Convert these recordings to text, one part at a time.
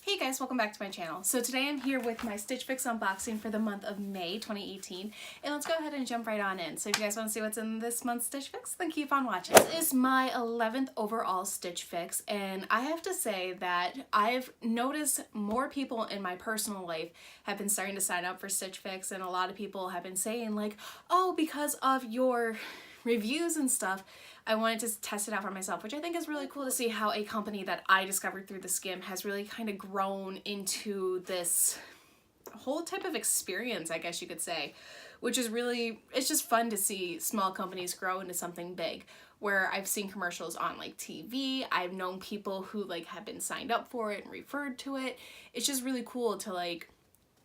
Hey guys, welcome back to my channel. So today I'm here with my Stitch Fix unboxing for the month of May 2018, and let's go ahead and jump right on in. So if you guys want to see what's in this month's Stitch Fix, then keep on watching. This is my 11th overall Stitch Fix, and I have to say that I've noticed more people in my personal life have been starting to sign up for Stitch Fix, and a lot of people have been saying like, oh, because of your reviews and stuff, I wanted to test it out for myself, which I think is really cool to see how a company that I discovered through the skim has really kind of grown into this whole type of experience, I guess you could say, which is really, it's just fun to see small companies grow into something big, where I've seen commercials on like TV, I've known people who like have been signed up for it and referred to it. It's just really cool to like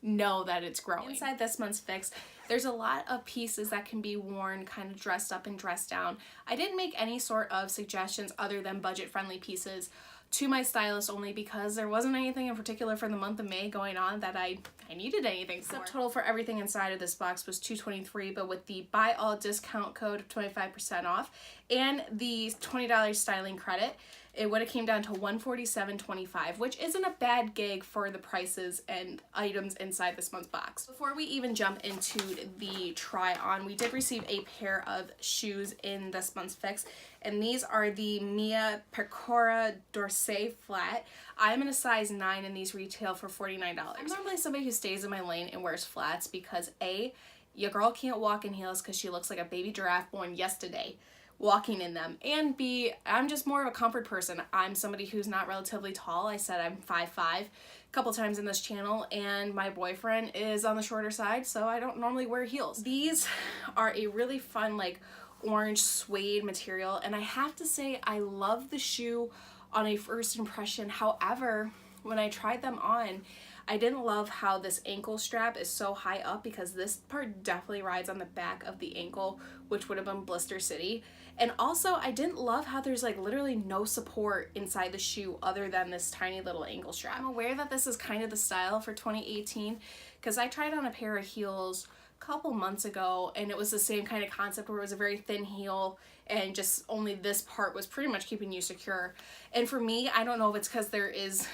know that it's growing. Inside this month's fix, there's a lot of pieces that can be worn kind of dressed up and dressed down. I didn't make any sort of suggestions other than budget-friendly pieces to my stylist only because there wasn't anything in particular for the month of May going on that I needed anything for. Subtotal for everything inside of this box was $223, but with the buy all discount code of 25% off and the $20 styling credit, it would have came down to $147.25, which isn't a bad gig for the prices and items inside this month's box. Before we even jump into the try on, we did receive a pair of shoes in this month's fix, and these are the Mia Pecora Dorset flat. I'm in a size 9 and these retail for $49. I'm normally somebody who stays in my lane and wears flats because A, your girl can't walk in heels because she looks like a baby giraffe born yesterday walking in them, and B, I'm just more of a comfort person. I'm somebody who's not relatively tall. I said I'm 5'5" a couple times in this channel, and my boyfriend is on the shorter side, so I don't normally wear heels. These are a really fun like orange suede material, and I have to say I love the shoe on a first impression. However, when I tried them on, I didn't love how this ankle strap is so high up because this part definitely rides on the back of the ankle, which would have been Blister City. And also, I didn't love how there's like literally no support inside the shoe other than this tiny little ankle strap. I'm aware that this is kind of the style for 2018 because I tried on a pair of heels a couple months ago and it was the same kind of concept where it was a very thin heel and just only this part was pretty much keeping you secure. And for me, I don't know if it's because there is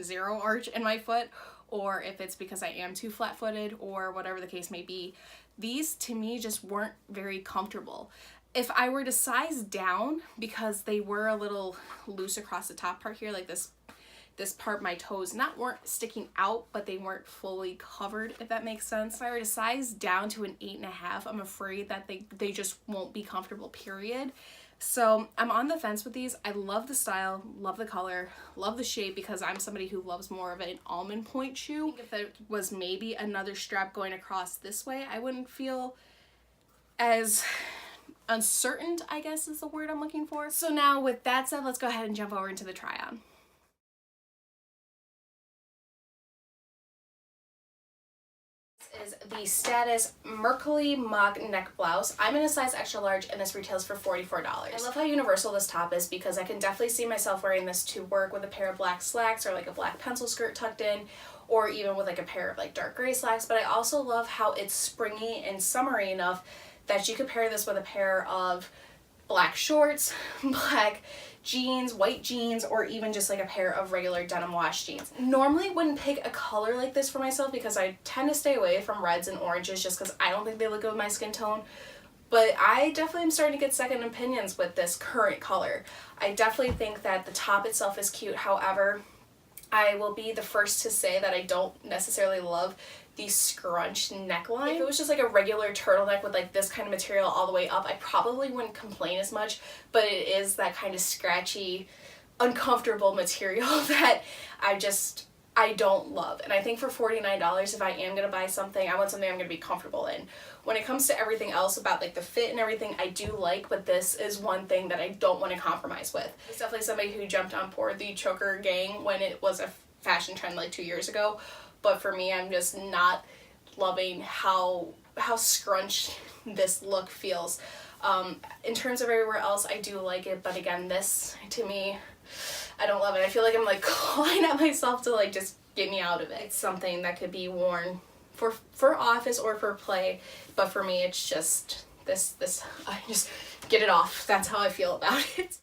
zero arch in my foot or if it's because I am too flat-footed or whatever the case may be. These to me just weren't very comfortable. If I were to size down, because they were a little loose across the top part here, like this part, my toes weren't sticking out, but they weren't fully covered, if that makes sense. If I were to size down to an 8.5, I'm afraid that they just won't be comfortable, period. So I'm on the fence with these. I love the style, love the color, love the shape because I'm somebody who loves more of an almond point shoe. I think if there was maybe another strap going across this way, I wouldn't feel as uncertain, I guess is the word I'm looking for. So now with that said, let's go ahead and jump over into the try on. Is the Status Murkily mock neck blouse. I'm in a size extra large and this retails for $44. I love how universal this top is because I can definitely see myself wearing this to work with a pair of black slacks or like a black pencil skirt tucked in, or even with like a pair of like dark gray slacks. But I also love how it's springy and summery enough that you could pair this with a pair of black shorts, black jeans, white jeans, or even just like a pair of regular denim wash jeans. Normally wouldn't pick a color like this for myself because I tend to stay away from reds and oranges just because I don't think they look good with my skin tone. But I definitely am starting to get second opinions with this current color. I definitely think that the top itself is cute. However, I will be the first to say that I don't necessarily love the scrunched neckline. If it was just like a regular turtleneck with like this kind of material all the way up, I probably wouldn't complain as much, but it is that kind of scratchy, uncomfortable material that I don't love. And I think for $49, if I am gonna buy something, I want something I'm gonna be comfortable in. When it comes to everything else about like the fit and everything, I do like, but this is one thing that I don't want to compromise with. It's definitely somebody who jumped on board the choker gang when it was a fashion trend like 2 years ago. But for me, I'm just not loving how scrunched this look feels. In terms of everywhere else, I do like it, but again, this, to me, I don't love it. I feel like I'm like clawing at myself to like just get me out of it. It's something that could be worn for office or for play, but for me, it's just this, I just get it off. That's how I feel about it.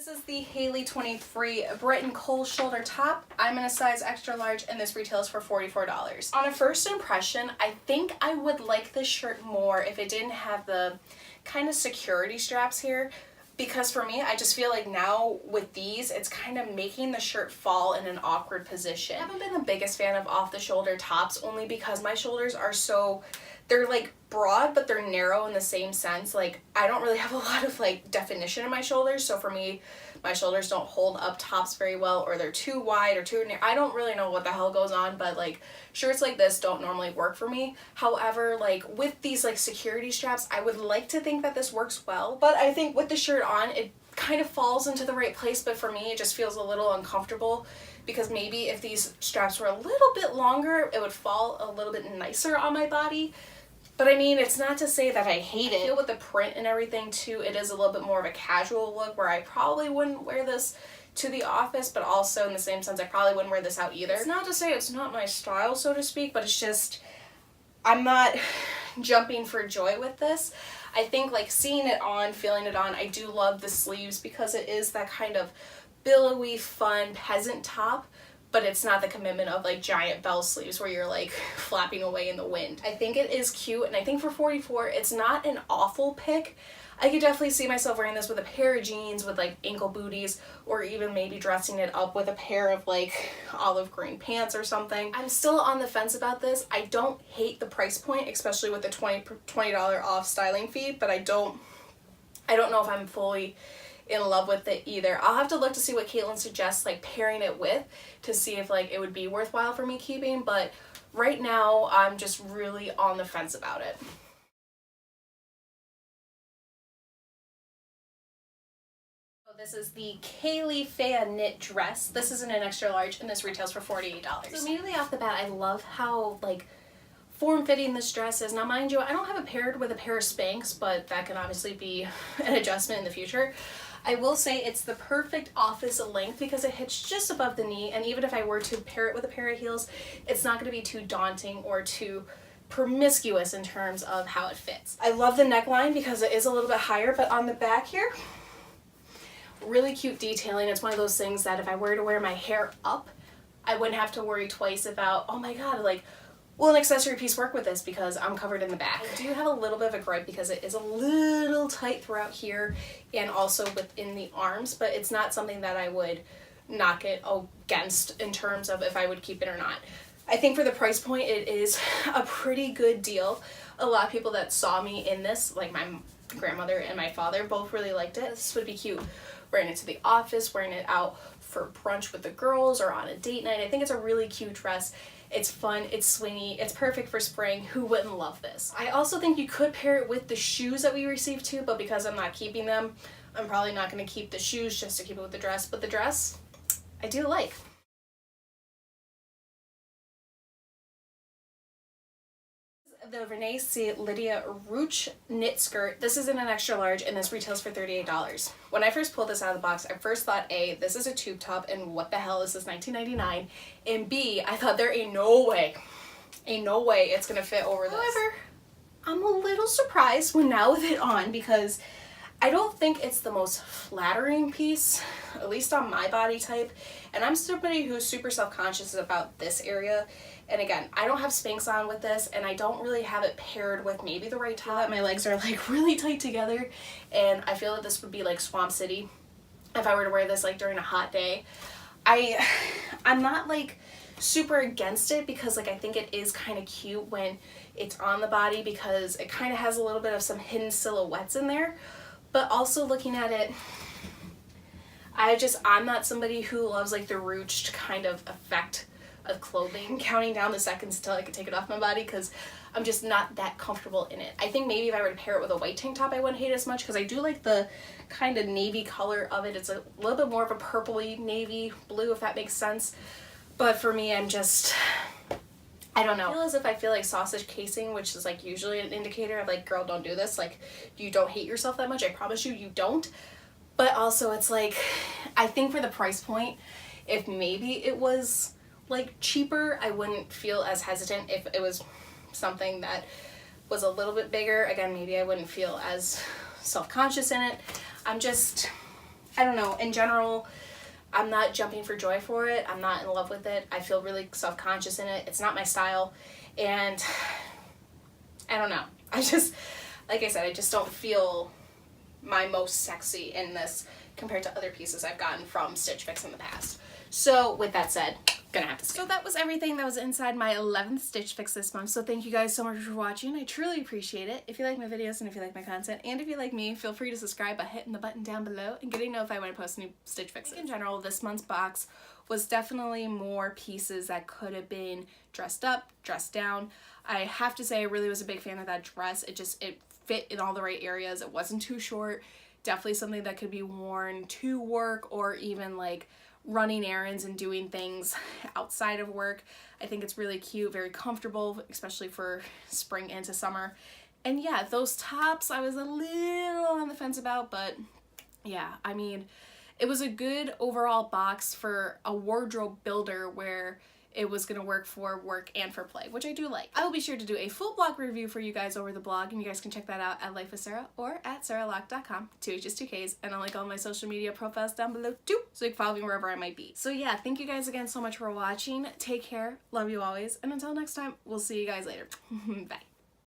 This is the Hailey 23 Brayton cold shoulder top. I'm in a size extra large and this retails for $44. On a first impression, I think I would like this shirt more if it didn't have the kind of security straps here. Because for me, I just feel like now with these, it's kind of making the shirt fall in an awkward position. I haven't been the biggest fan of off the shoulder tops only because my shoulders are so, they're like broad, but they're narrow in the same sense. Like I don't really have a lot of like definition in my shoulders. So for me, my shoulders don't hold up tops very well, or they're too wide or too narrow. I don't really know what the hell goes on, but like shirts like this don't normally work for me. However, like with these like security straps, I would like to think that this works well, but I think with the shirt on, it kind of falls into the right place, but for me, it just feels a little uncomfortable because maybe if these straps were a little bit longer, it would fall a little bit nicer on my body. But I mean, it's not to say that I hate it. I feel with the print and everything too, it is a little bit more of a casual look where I probably wouldn't wear this to the office, but also in the same sense, I probably wouldn't wear this out either. It's not to say it's not my style, so to speak, but it's just, I'm not jumping for joy with this. I think like seeing it on, feeling it on, I do love the sleeves because it is that kind of billowy, fun peasant top, but it's not the commitment of like giant bell sleeves where you're like flapping away in the wind. I think it is cute, and I think for $44, it's not an awful pick. I could definitely see myself wearing this with a pair of jeans with like ankle booties, or even maybe dressing it up with a pair of like olive green pants or something. I'm still on the fence about this. I don't hate the price point, especially with the $20 off styling fee, but I don't know if I'm fully in love with it either. I'll have to look to see what Caitlin suggests like pairing it with to see if like it would be worthwhile for me keeping, but right now I'm just really on the fence about it. So this is the Kaylie Feya knit dress. This is in an extra large and this retails for $48. So immediately off the bat, I love how like form-fitting this dress is. Now mind you, I don't have it paired with a pair of Spanx, but that can obviously be an adjustment in the future. I will say it's the perfect office length because it hits just above the knee, and even if I were to pair it with a pair of heels, it's not going to be too daunting or too promiscuous in terms of how it fits. I love the neckline because it is a little bit higher, but on the back here, really cute detailing. It's one of those things that if I were to wear my hair up, I wouldn't have to worry twice about, oh my god, like, will an accessory piece work with this because I'm covered in the back. I do have a little bit of a gripe because it is a little tight throughout here and also within the arms, but it's not something that I would knock it against in terms of if I would keep it or not. I think for the price point, it is a pretty good deal. A lot of people that saw me in this, like my grandmother and my father, both really liked it. This would be cute wearing it to the office, wearing it out for brunch with the girls or on a date night. I think it's a really cute dress. It's fun, it's swingy, it's perfect for spring. Who wouldn't love this? I also think you could pair it with the shoes that we received too, but because I'm not keeping them, I'm probably not going to keep the shoes just to keep it with the dress, but the dress, I do like. The Renee Lydia Ruched knit skirt. This is in an extra large and this retails for $38. When I first pulled this out of the box, I first thought A, this is a tube top and what the hell is this, $19.99? And B, I thought there ain't no way it's gonna fit over this. However, I'm a little surprised when now with it on because I don't think it's the most flattering piece, at least on my body type, and I'm somebody who's super self-conscious about this area. And again, I don't have Spanx on with this, and I don't really have it paired with maybe the right top. My legs are like really tight together, and I feel that this would be like Swamp City if I were to wear this like during a hot day. I'm not like super against it because like I think it is kind of cute when it's on the body because it kind of has a little bit of some hidden silhouettes in there. But also looking at it, I'm not somebody who loves like the ruched kind of effect of clothing, counting down the seconds until I could take it off my body because I'm just not that comfortable in it. I think maybe if I were to pair it with a white tank top, I wouldn't hate it as much because I do like the kind of navy color of it. It's a little bit more of a purpley navy blue, if that makes sense. But for me, I don't know. I feel like sausage casing, which is like usually an indicator of like, girl, don't do this. Like, you don't hate yourself that much. I promise you, you don't. But also it's like, I think for the price point, if maybe it was like cheaper, I wouldn't feel as hesitant. If it was something that was a little bit bigger, again, maybe I wouldn't feel as self-conscious in it. I don't know, in general, I'm not jumping for joy for it. I'm not in love with it. I feel really self-conscious in it. It's not my style. And I don't know. I just, like I said, I just don't feel my most sexy in this compared to other pieces I've gotten from Stitch Fix in the past. So with that said, gonna have to skip. So that was everything that was inside my 11th Stitch Fix this month. So thank you guys so much for watching. I truly appreciate it. If you like my videos and if you like my content and if you like me, feel free to subscribe by hitting the button down below and getting notified when I post new Stitch Fixes. In general, this month's box was definitely more pieces that could have been dressed up, dressed down. I have to say I really was a big fan of that dress. It fit in all the right areas. It wasn't too short. Definitely something that could be worn to work or even like running errands and doing things outside of work. I think it's really cute, very comfortable, especially for spring into summer. And yeah, those tops I was a little on the fence about, but yeah, I mean, it was a good overall box for a wardrobe builder where it was going to work for work and for play, which I do like. I will be sure to do a full blog review for you guys over the blog, and you guys can check that out at Life with Sarah or at sarahlock.com, 2 H's, 2 K's, and I'll link all my social media profiles down below too, so you can follow me wherever I might be. So yeah, thank you guys again so much for watching. Take care, love you always, and until next time, we'll see you guys later. Bye.